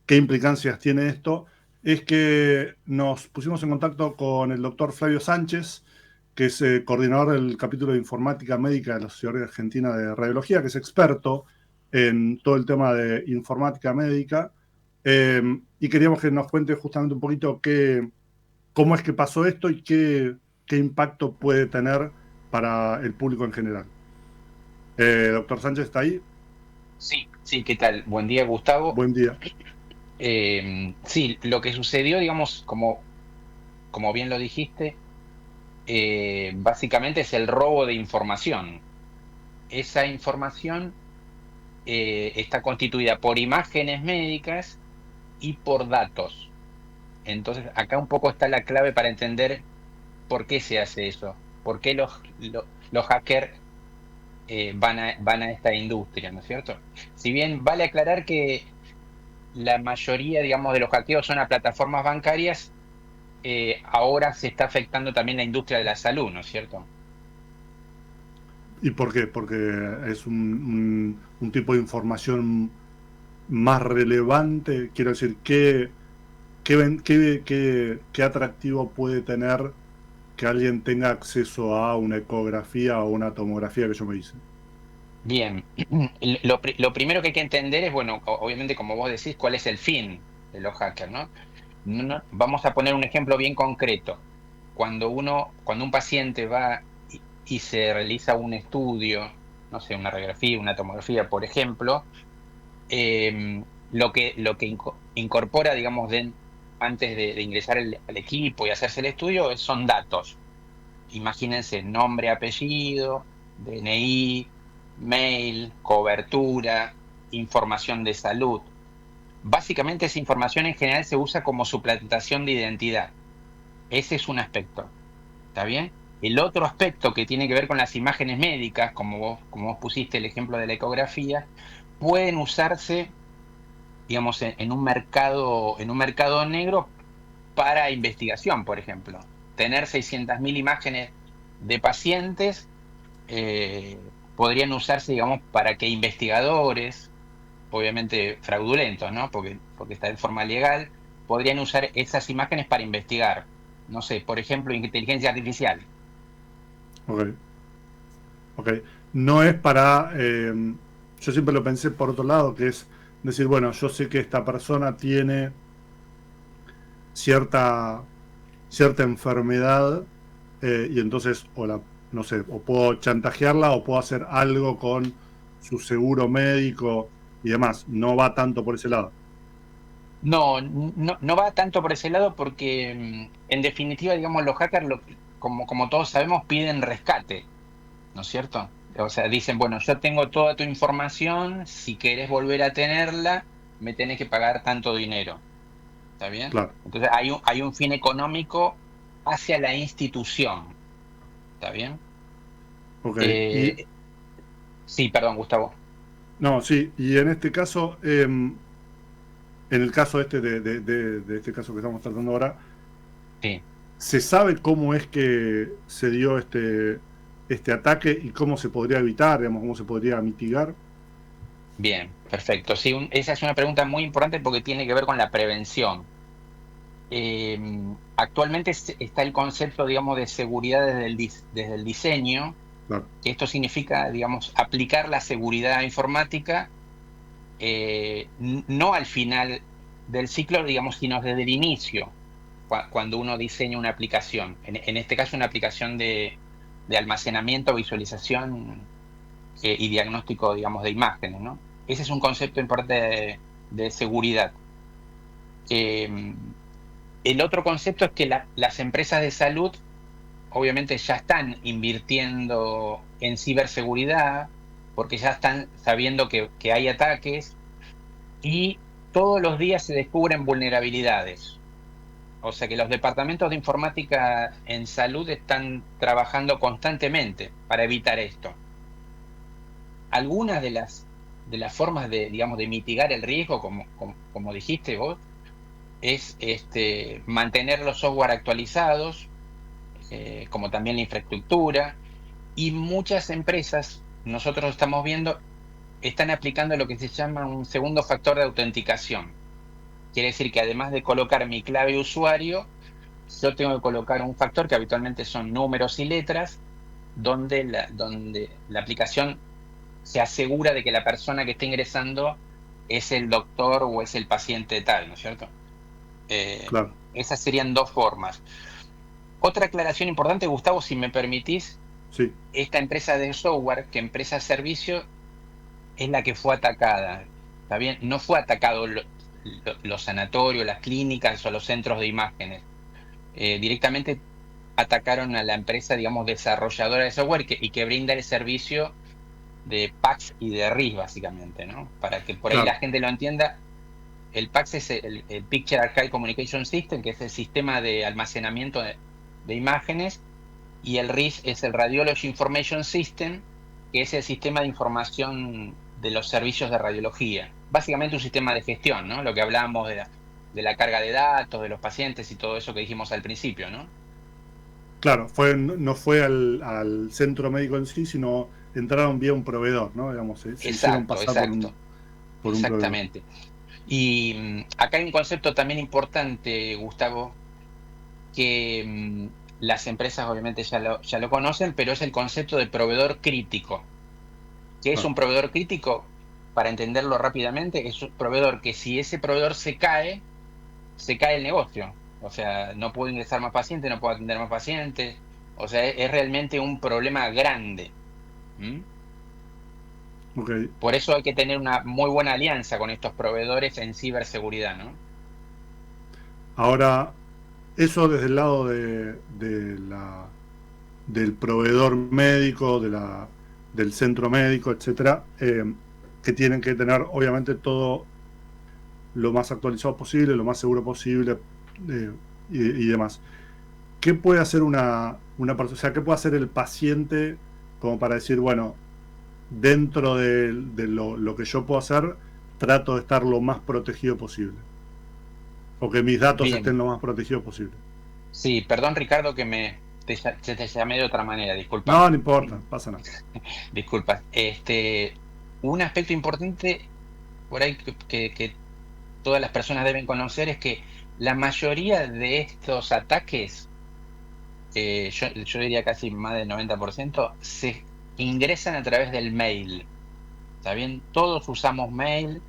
qué implicancias tiene esto, es que nos pusimos en contacto con el doctor Flavio Sánchez, que es coordinador del capítulo de informática médica de la Sociedad Argentina de Radiología, que es experto en todo el tema de informática médica, y queríamos que nos cuente justamente un poquito cómo es que pasó esto y qué impacto puede tener para el público en general. Doctor Sánchez, ¿está ahí? Sí, ¿qué tal? Buen día, Gustavo. Buen día. Sí, lo que sucedió, digamos, como bien lo dijiste, básicamente es el robo de información. Esa información está constituida por imágenes médicas y por datos. Entonces, acá un poco está la clave para entender por qué se hace eso, por qué los hackers van a esta industria, ¿no es cierto? Si bien vale aclarar que la mayoría, digamos, de los hackeos son a plataformas bancarias, ahora se está afectando también la industria de la salud, ¿no es cierto? ¿Y por qué? Porque es un tipo de información más relevante. Quiero decir, ¿qué atractivo puede tener que alguien tenga acceso a una ecografía o una tomografía que yo me hice? Bien, lo primero que hay que entender es, bueno, obviamente, como vos decís, cuál es el fin de los hackers, ¿no? Vamos a poner un ejemplo bien concreto. Cuando un paciente va y se realiza un estudio, no sé, una radiografía, una tomografía, por ejemplo, lo que incorpora, digamos, antes de ingresar al equipo y hacerse el estudio, son datos. Imagínense nombre, apellido, DNI, mail, cobertura, información de salud. Básicamente esa información en general se usa como suplantación de identidad. Ese es un aspecto. ¿Está bien? El otro aspecto que tiene que ver con las imágenes médicas, como vos pusiste el ejemplo de la ecografía, pueden usarse, digamos, en un mercado negro para investigación, por ejemplo. Tener 600.000 imágenes de pacientes podrían usarse, digamos, para que investigadores, obviamente fraudulentos, ¿no? Porque está de forma legal, podrían usar esas imágenes para investigar, no sé, por ejemplo, inteligencia artificial. Ok. No es para... yo siempre lo pensé por otro lado, que es decir, bueno, yo sé que esta persona tiene cierta enfermedad, y entonces no sé, o puedo chantajearla o puedo hacer algo con su seguro médico y demás. No va tanto por ese lado. No va tanto por ese lado porque, en definitiva, digamos, los hackers, como todos sabemos, piden rescate, ¿no es cierto? O sea, dicen, bueno, yo tengo toda tu información, si querés volver a tenerla, me tenés que pagar tanto dinero. ¿Está bien? Claro. Entonces hay un fin económico hacia la institución. ¿Está bien? Ok. Sí, perdón, Gustavo. No, sí, y en este caso, en el caso este de este caso que estamos tratando ahora, sí. ¿Se sabe cómo es que se dio este ataque y cómo se podría evitar, digamos, cómo se podría mitigar? Bien, perfecto. Sí, esa es una pregunta muy importante porque tiene que ver con la prevención. Actualmente está el concepto, digamos, de seguridad desde el diseño. Claro. Esto significa, digamos, aplicar la seguridad informática no al final del ciclo, digamos, sino desde el inicio, cuando uno diseña una aplicación. En este caso, una aplicación de almacenamiento, visualización y diagnóstico, digamos, de imágenes, ¿no? Ese es un concepto importante de seguridad. El otro concepto es que las empresas de salud obviamente ya están invirtiendo en ciberseguridad porque ya están sabiendo que hay ataques y todos los días se descubren vulnerabilidades. O sea que los departamentos de informática en salud están trabajando constantemente para evitar esto. Algunas de las formas digamos, de mitigar el riesgo, como dijiste vos, es mantener los software actualizados, como también la infraestructura, y muchas empresas, nosotros estamos viendo, están aplicando lo que se llama un segundo factor de autenticación. Quiere decir que además de colocar mi clave de usuario, yo tengo que colocar un factor que habitualmente son números y letras, donde la aplicación se asegura de que la persona que está ingresando es el doctor o es el paciente tal, ¿no es cierto? Claro. Esas serían dos formas. Otra aclaración importante, Gustavo, si me permitís. Sí. Esta empresa de software, que empresa de servicio, es la que fue atacada. ¿Está bien? No fue atacado los sanatorios, las clínicas o los centros de imágenes. Directamente atacaron a la empresa, digamos, desarrolladora de software y que brinda el servicio de PACS y de RIS, básicamente, ¿no? Para que por ahí la gente lo entienda. El PACS es el Picture Archive Communication System, que es el sistema de almacenamiento de imágenes, y el RIS es el Radiology Information System, que es el sistema de información de los servicios de radiología. Básicamente un sistema de gestión, ¿no? Lo que hablábamos de la carga de datos, de los pacientes y todo eso que dijimos al principio, ¿no? Claro, no fue al centro médico en sí, sino entraron vía un proveedor, ¿no? Digamos, se hicieron pasar por un exactamente. Y acá hay un concepto también importante, Gustavo, que las empresas obviamente ya lo conocen, pero es el concepto de proveedor crítico. ¿Qué es un proveedor crítico? Para entenderlo rápidamente, es un proveedor que si ese proveedor se cae el negocio. O sea, no puedo ingresar más pacientes, no puedo atender más pacientes. O sea, es realmente un problema grande. Okay. Por eso hay que tener una muy buena alianza con estos proveedores en ciberseguridad, ¿no? Ahora, eso desde el lado del proveedor médico, del centro médico, etcétera, que tienen que tener obviamente todo lo más actualizado posible, lo más seguro posible y demás. ¿Qué puede hacer una persona? O sea, ¿qué puede hacer el paciente como para decir, bueno, dentro de lo que yo puedo hacer, trato de estar lo más protegido posible? O que mis datos estén lo más protegidos posible. Sí, perdón, Ricardo, que te llamé de otra manera, disculpa. No importa, pasa nada. Disculpa. Un aspecto importante por ahí que todas las personas deben conocer es que la mayoría de estos ataques, yo diría casi más del 90%, se ingresan a través del mail. ¿Está bien? Todos usamos mail,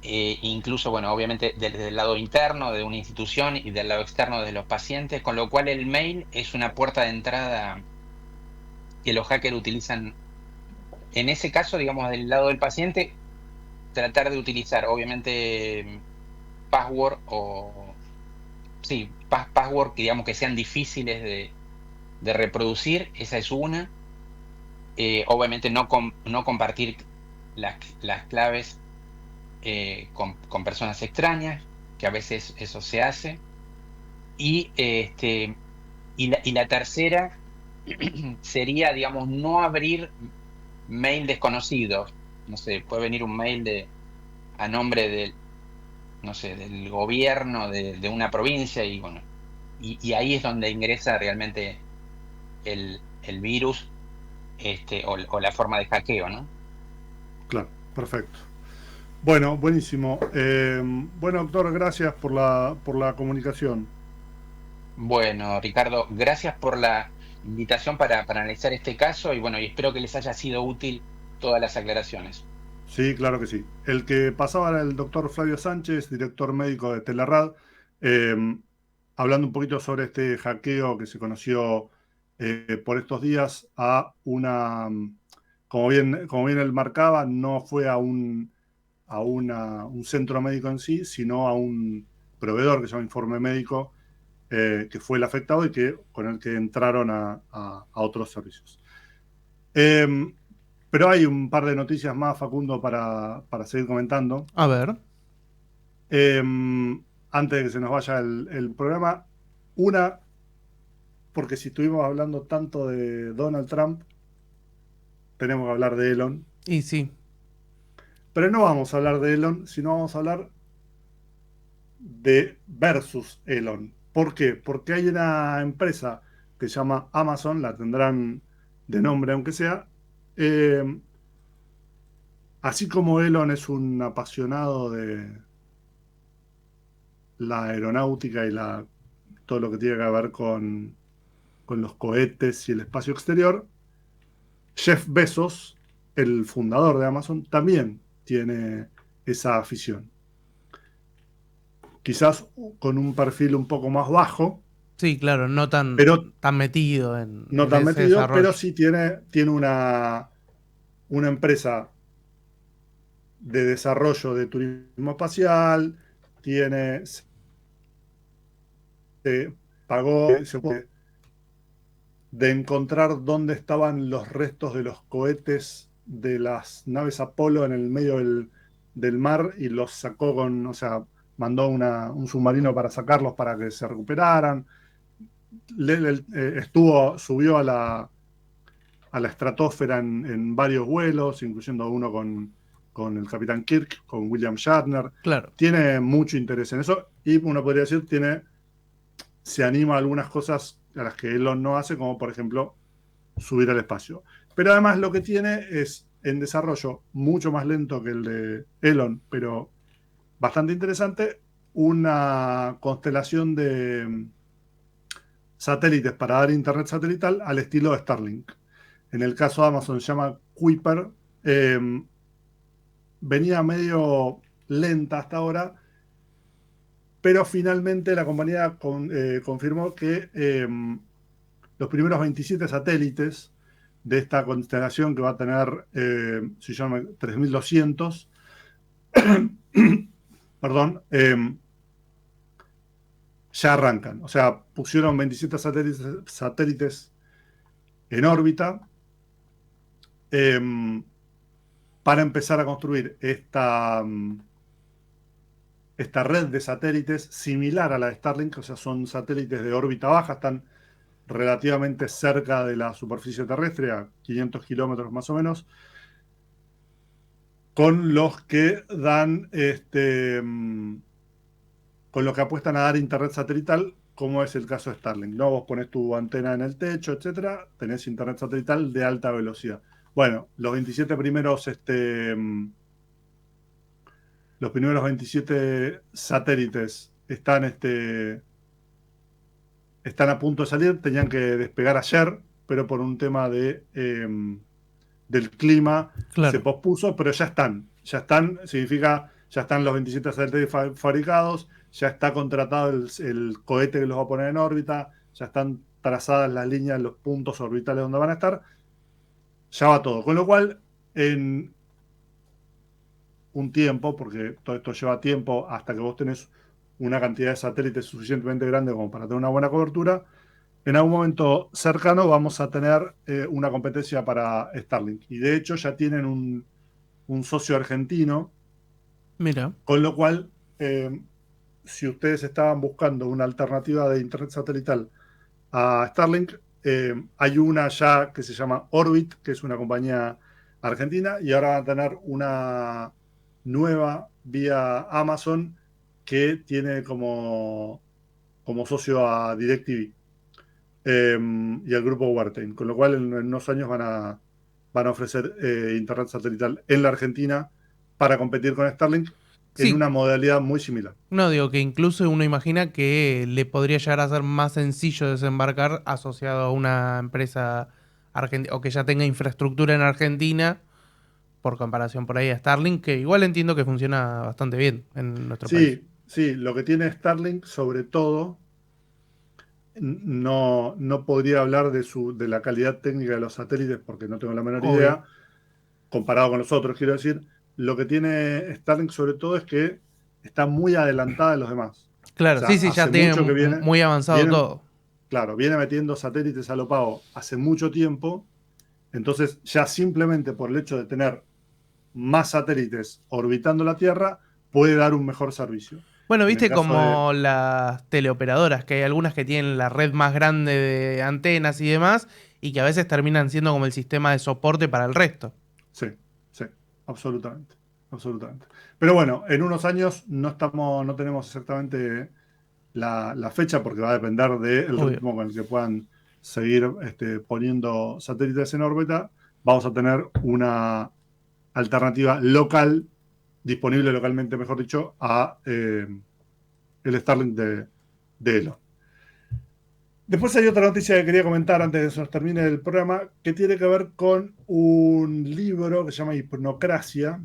incluso, bueno, obviamente desde el lado interno de una institución y del lado externo de los pacientes, con lo cual el mail es una puerta de entrada que los hackers utilizan. En ese caso, digamos, del lado del paciente, tratar de utilizar, obviamente, password password que, digamos, que sean difíciles de reproducir, esa es una. Obviamente no compartir las claves con personas extrañas, que a veces eso se hace. Y la tercera sería, digamos, no abrir mail desconocidos. No sé, puede venir un mail a nombre del, no sé, del gobierno de una provincia y bueno, y ahí es donde ingresa realmente el virus, o la forma de hackeo, ¿no? Claro, perfecto. Bueno, buenísimo. Bueno, doctor, gracias por la comunicación. Bueno, Ricardo, gracias por la invitación para analizar este caso y bueno, y espero que les haya sido útil todas las aclaraciones. Sí, claro que sí. El que pasaba era el doctor Flavio Sánchez, director médico de Telerad, hablando un poquito sobre este hackeo que se conoció por estos días a una, como bien él marcaba, no fue un centro médico en sí, sino a un proveedor que se llama Informe Médico, que fue el afectado y con el que entraron a otros servicios. Pero hay un par de noticias más, Facundo, para seguir comentando. A ver. Antes de que se nos vaya el programa, una, porque si estuvimos hablando tanto de Donald Trump, tenemos que hablar de Elon. Y sí. Pero no vamos a hablar de Elon, sino vamos a hablar de versus Elon. ¿Por qué? Porque hay una empresa que se llama Amazon, la tendrán de nombre aunque sea. Así como Elon es un apasionado de la aeronáutica y todo lo que tiene que ver con los cohetes y el espacio exterior, Jeff Bezos, el fundador de Amazon, también tiene esa afición. Quizás con un perfil un poco más bajo. Sí, claro, no tan metido en No tan ese metido, desarrollo. pero sí tiene una empresa de desarrollo de turismo espacial, pagó de encontrar dónde estaban los restos de los cohetes de las naves Apolo en el medio del mar y los sacó mandó un submarino para sacarlos para que se recuperaran. Subió a la estratosfera en varios vuelos, incluyendo uno con el Capitán Kirk, con William Shatner. Claro. Tiene mucho interés en eso y uno podría decir, se anima a algunas cosas a las que Elon no hace, como por ejemplo subir al espacio. Pero además lo que tiene es en desarrollo mucho más lento que el de Elon, pero bastante interesante, una constelación de satélites para dar internet satelital al estilo de Starlink. En el caso de Amazon se llama Kuiper. Venía medio lenta hasta ahora, pero finalmente la compañía confirmó que los primeros 27 satélites de esta constelación, que va a tener, se llama 3200, perdón, ya arrancan. O sea, pusieron 27 satélites en órbita para empezar a construir esta red de satélites similar a la de Starlink. O sea, son satélites de órbita baja, están relativamente cerca de la superficie terrestre, a 500 kilómetros más o menos, con los que dan con lo que apuestan a dar internet satelital, como es el caso de Starlink, ¿no? Vos pones tu antena en el techo, etcétera, tenés internet satelital de alta velocidad. Bueno, los 27 primeros satélites están a punto de salir, tenían que despegar ayer, pero por un tema del clima, claro, se pospuso, pero ya están, significa, ya están los 27 satélites fabricados, ya está contratado el cohete que los va a poner en órbita, ya están trazadas las líneas, los puntos orbitales donde van a estar, ya va todo. Con lo cual, en un tiempo, porque todo esto lleva tiempo hasta que vos tenés una cantidad de satélites suficientemente grande como para tener una buena cobertura, en algún momento cercano vamos a tener una competencia para Starlink. Y de hecho ya tienen un socio argentino. Mira. Con lo cual, si ustedes estaban buscando una alternativa de internet satelital a Starlink, hay una ya que se llama Orbit, que es una compañía argentina, y ahora van a tener una nueva vía Amazon que tiene como socio a DirecTV y al grupo Wartain, con lo cual en unos años van a ofrecer internet satelital en la Argentina para competir con Starlink en una modalidad muy similar. No, digo que incluso uno imagina que le podría llegar a ser más sencillo desembarcar asociado a una empresa argentina o que ya tenga infraestructura en Argentina por comparación por ahí a Starlink, que igual entiendo que funciona bastante bien en nuestro país. Sí, lo que tiene Starlink sobre todo, no podría hablar de la calidad técnica de los satélites porque no tengo la menor idea, comparado con los otros, quiero decir. Lo que tiene Starlink sobre todo es que está muy adelantada de los demás. Claro, o sea, sí, ya tiene muy avanzado todo. Claro, viene metiendo satélites a lo pago hace mucho tiempo, entonces ya simplemente por el hecho de tener más satélites orbitando la Tierra, puede dar un mejor servicio. Bueno, viste como las teleoperadoras, que hay algunas que tienen la red más grande de antenas y demás, y que a veces terminan siendo como el sistema de soporte para el resto. Sí, absolutamente. Pero bueno, en unos años no tenemos exactamente la fecha porque va a depender del ritmo con el que puedan seguir poniendo satélites en órbita. Vamos a tener una alternativa local, disponible localmente, mejor dicho, a el Starlink de Elon. Después hay otra noticia que quería comentar antes de que se nos termine el programa, que tiene que ver con un libro que se llama Hipnocracia,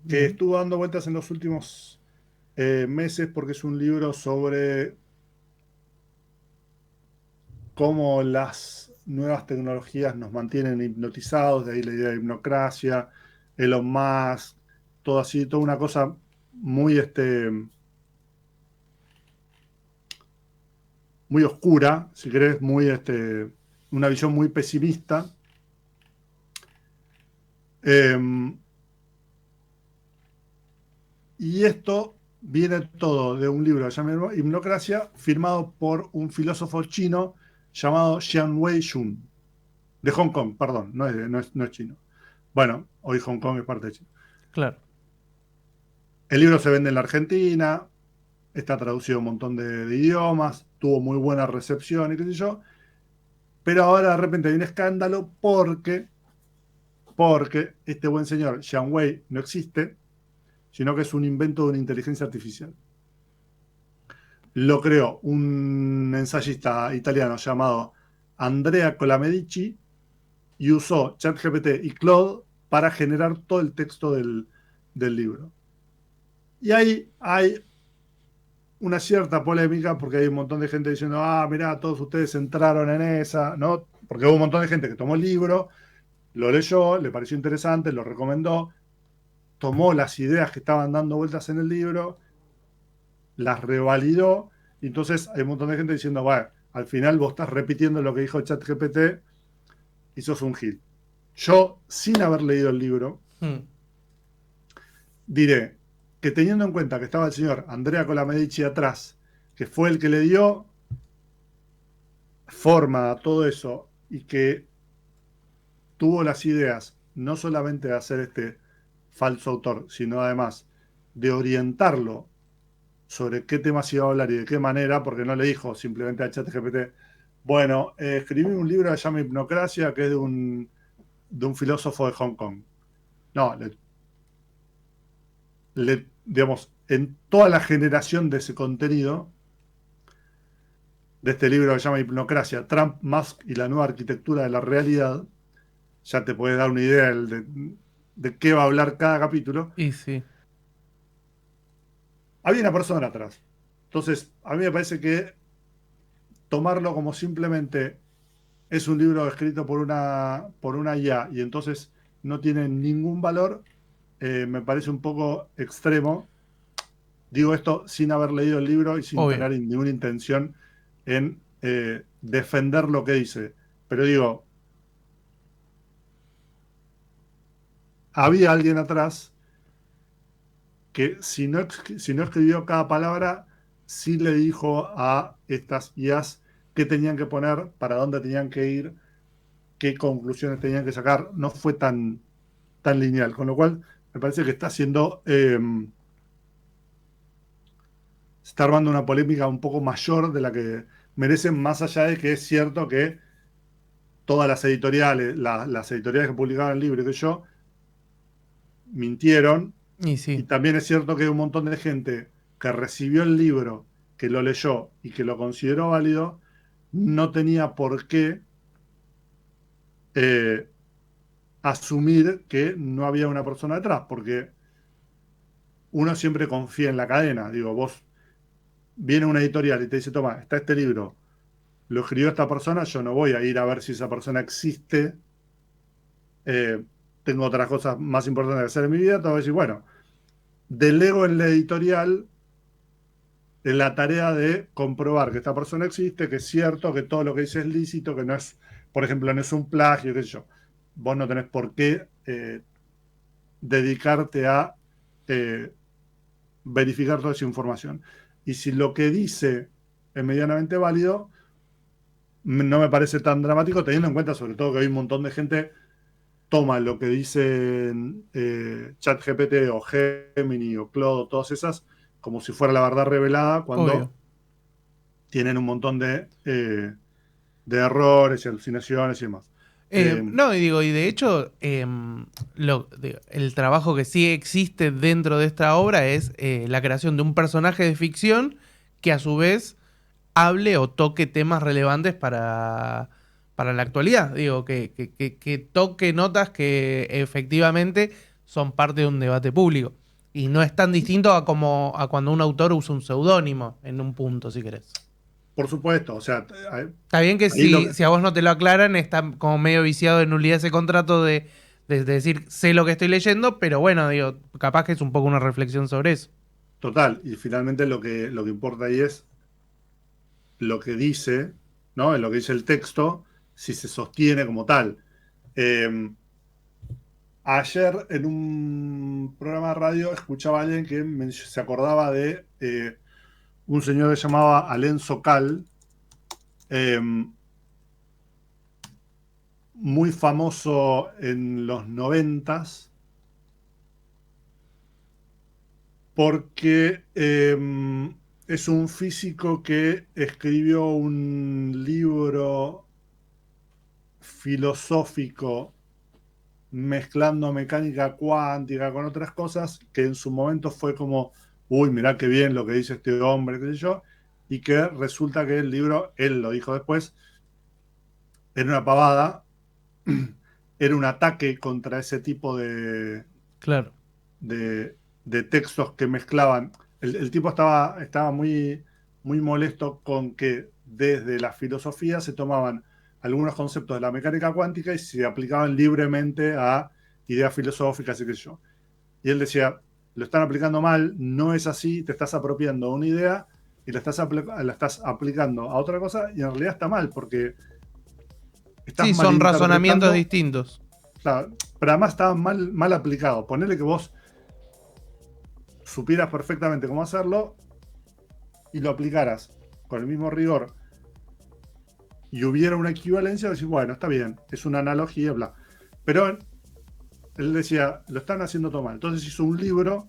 que estuvo dando vueltas en los últimos meses porque es un libro sobre cómo las nuevas tecnologías nos mantienen hipnotizados, de ahí la idea de hipnocracia, Elon Musk, todo así, toda una cosa muy muy oscura, si querés, muy una visión muy pesimista. Y esto viene todo de un libro llamado Hipnocracia, firmado por un filósofo chino llamado Xianwei Xun, de Hong Kong, perdón, no es chino. Bueno, hoy Hong Kong es parte de China. Claro. El libro se vende en la Argentina, está traducido a un montón de idiomas, tuvo muy buena recepción y qué sé yo, pero ahora de repente hay un escándalo porque este buen señor Xianwei no existe, sino que es un invento de una inteligencia artificial. Lo creó un ensayista italiano llamado Andrea Colamedici y usó ChatGPT y Claude para generar todo el texto del libro. Y ahí hay una cierta polémica porque hay un montón de gente diciendo, mirá, todos ustedes entraron en esa, ¿no? Porque hubo un montón de gente que tomó el libro, lo leyó, le pareció interesante, lo recomendó, tomó las ideas que estaban dando vueltas en el libro, las revalidó, y entonces hay un montón de gente diciendo, bueno, al final vos estás repitiendo lo que dijo ChatGPT y sos un gil. Yo, sin haber leído el libro, diré que teniendo en cuenta que estaba el señor Andrea Colamedici atrás, que fue el que le dio forma a todo eso y que tuvo las ideas no solamente de hacer este falso autor, sino además de orientarlo sobre qué temas iba a hablar y de qué manera, porque no le dijo simplemente a ChatGPT, bueno, escribí un libro que se llama Hipnocracia, que es de un filósofo de Hong Kong. No, digamos, en toda la generación de ese contenido, de este libro que se llama Hipnocracia, Trump, Musk y la nueva arquitectura de la realidad, ya te puedes dar una idea de qué va a hablar cada capítulo. Y sí. Había una persona atrás. Entonces, a mí me parece que tomarlo como simplemente es un libro escrito por una IA y entonces no tiene ningún valor, me parece un poco extremo. Digo esto sin haber leído el libro y sin tener ninguna intención en defender lo que dice, pero digo, había alguien atrás que si no escribió cada palabra, sí le dijo a estas IAs qué tenían que poner, para dónde tenían que ir, qué conclusiones tenían que sacar. No fue tan lineal, con lo cual me parece que está haciendo... se está armando una polémica un poco mayor de la que merecen, más allá de que es cierto que todas las editoriales, las editoriales que publicaban el libro y que yo, mintieron. Y también es cierto que hay un montón de gente que recibió el libro, que lo leyó y que lo consideró válido, no tenía por qué asumir que no había una persona detrás, porque uno siempre confía en la cadena. Digo, vos viene una editorial y te dice, toma, está este libro, lo escribió esta persona, yo no voy a ir a ver si esa persona existe, tengo otras cosas más importantes que hacer en mi vida, te voy a decir, bueno, delego en la editorial en la tarea de comprobar que esta persona existe, que es cierto, que todo lo que dice es lícito, que no es, por ejemplo, no es un plagio, qué sé yo. Vos no tenés por qué dedicarte a verificar toda esa información. Y si lo que dice es medianamente válido, no me parece tan dramático, teniendo en cuenta sobre todo que hay un montón de gente toma lo que dicen ChatGPT o Gemini o Claude, todas esas, como si fuera la verdad revelada, cuando tienen un montón de errores y alucinaciones y demás. No, y de hecho, el trabajo que sí existe dentro de esta obra es la creación de un personaje de ficción que a su vez hable o toque temas relevantes para la actualidad. Digo, que toque notas que efectivamente son parte de un debate público. Y no es tan distinto a cuando un autor usa un seudónimo en un punto, si querés. Por supuesto, o sea... Está bien que si a vos no te lo aclaran, está como medio viciado de nulidad ese contrato de decir, sé lo que estoy leyendo, pero bueno, digo, capaz que es un poco una reflexión sobre eso. Total, y finalmente lo que importa ahí es lo que dice, ¿no? En lo que dice el texto, si se sostiene como tal. Ayer en un programa de radio escuchaba a alguien que se acordaba de un señor que se llamaba Alain Sokal, muy famoso en los 90s, porque es un físico que escribió un libro filosófico mezclando mecánica cuántica con otras cosas, que en su momento fue como, uy, mirá qué bien lo que dice este hombre, qué sé yo, y que resulta que el libro, él lo dijo después, era una pavada, era un ataque contra ese tipo de textos que mezclaban. El tipo estaba muy, muy molesto con que desde la filosofía se tomaban algunos conceptos de la mecánica cuántica y se aplicaban libremente a ideas filosóficas y qué sé yo. Y él decía, lo están aplicando mal, no es así, te estás apropiando una idea y la estás aplicando a otra cosa y en realidad está mal porque sí, son razonamientos distintos. Claro, pero además estaban mal aplicados. Ponerle que vos supieras perfectamente cómo hacerlo y lo aplicaras con el mismo rigor y hubiera una equivalencia, decís, bueno, está bien, es una analogía, bla. Pero él decía, lo están haciendo todo mal. Entonces hizo un libro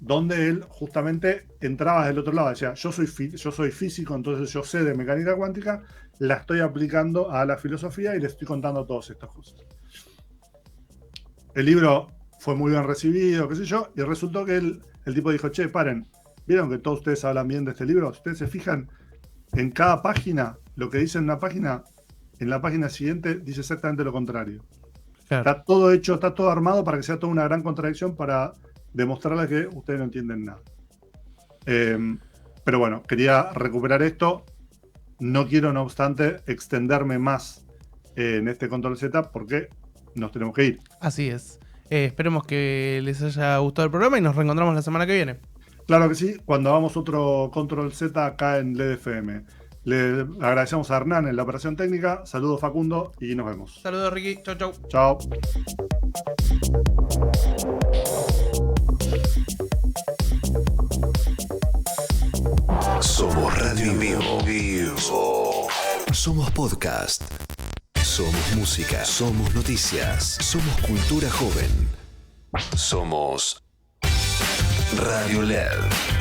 donde él justamente entraba del otro lado. Decía, yo soy físico, entonces yo sé de mecánica cuántica, la estoy aplicando a la filosofía y le estoy contando todas estas cosas. El libro fue muy bien recibido, qué sé yo, y resultó que el tipo dijo, che, paren, ¿vieron que todos ustedes hablan bien de este libro? Si ustedes se fijan, en cada página, lo que dice en una página, en la página siguiente dice exactamente lo contrario. Claro. Está todo hecho, está todo armado para que sea toda una gran contradicción para demostrarles que ustedes no entienden nada. Pero bueno, quería recuperar esto. No quiero, no obstante, extenderme más en este Control Z porque nos tenemos que ir. Así es. Esperemos que les haya gustado el programa y nos reencontramos la semana que viene. Claro que sí, cuando hagamos otro Control Z acá en LED FM. Le agradecemos a Hernán en la operación técnica. Saludos, Facundo, y nos vemos. Saludos, Ricky. Chau, chau. Chao. Somos radio en vivo. Somos podcast. Somos música. Somos noticias. Somos cultura joven. Somos Radio LED.